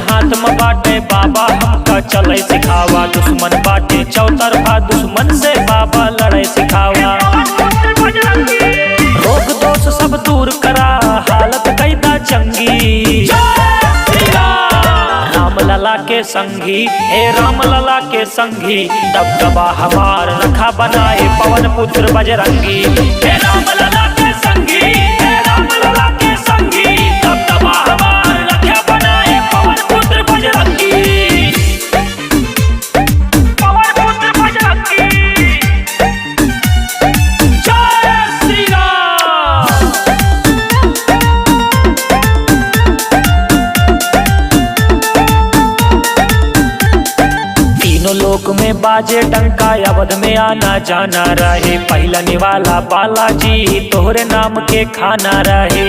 हाथ में बाटे बाबा हमका चले सिखावा। दुश्मन बाटे चौतरफा दुश्मन से बाबा लड़े सिखावा। रोग दोष सब दूर करा हालत कैदा चंगी। राम लला के संगी हे राम लला के संगी दबदबा हमार रखा बनाए पवन पुत्र बजरंगी। हे राम लला के संगी हे राम लला के संगी दबदबा हमार रखा बनाए पवन पुत्र बजरंगी। पवन पुत्र बजरंगी जय श्री राम। तीनों लोक में बाजे डंका अवध में आना जाना रहे। पहलने वाला बालाजी तोहरे नाम के खाना रहे।